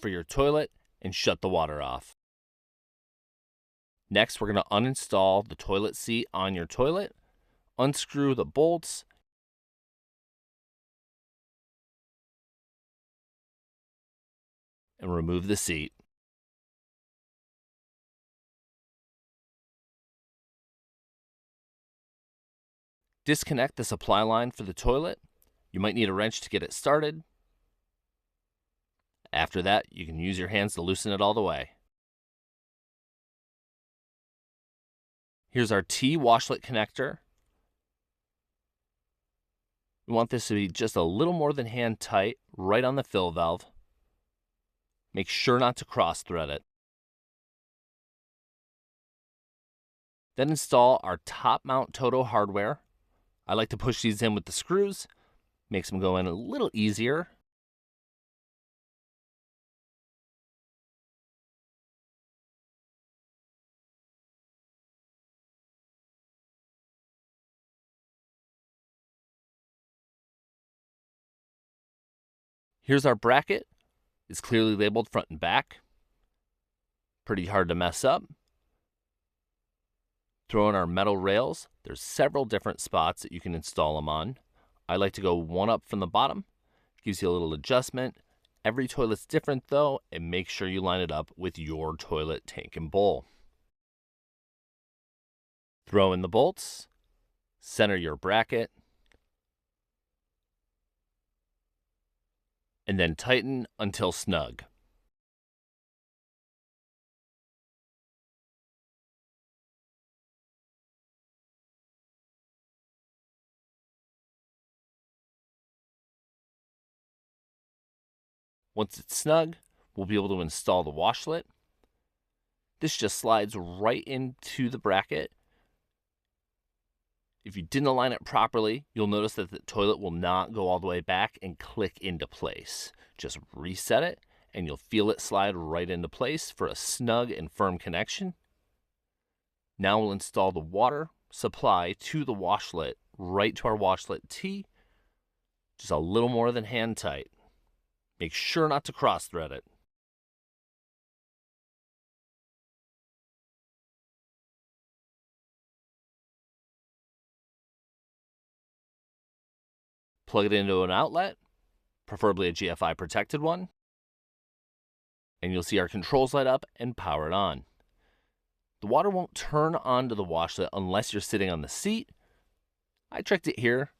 for your toilet and shut the water off. Next, we're going to uninstall the toilet seat on your toilet, unscrew the bolts, and remove the seat. Disconnect the supply line for the toilet. You might need a wrench to get it started. After that, you can use your hands to loosen it all the way. Here's our T washlet connector. We want this to be just a little more than hand tight right on the fill valve. Make sure not to cross thread it. Then install our top mount Toto hardware. I like to push these in with the screws. Makes them go in a little easier. Here's our bracket. It's clearly labeled front and back. Pretty hard to mess up. Throw in our metal rails. There's several different spots that you can install them on. I like to go one up from the bottom. Gives you a little adjustment. Every toilet's different though, and make sure you line it up with your toilet tank and bowl. Throw in the bolts. Center your bracket. And then tighten until snug. Once it's snug, we'll be able to install the washlet. This just slides right into the bracket. If you didn't align it properly, you'll notice that the toilet will not go all the way back and click into place. Just reset it, and you'll feel it slide right into place for a snug and firm connection. Now we'll install the water supply to the washlet, right to our washlet T. Just a little more than hand tight. Make sure not to cross thread it. Plug it into an outlet, preferably a GFI protected one, and you'll see our controls light up and power it on. The water won't turn onto the washlet unless you're sitting on the seat. I tricked it here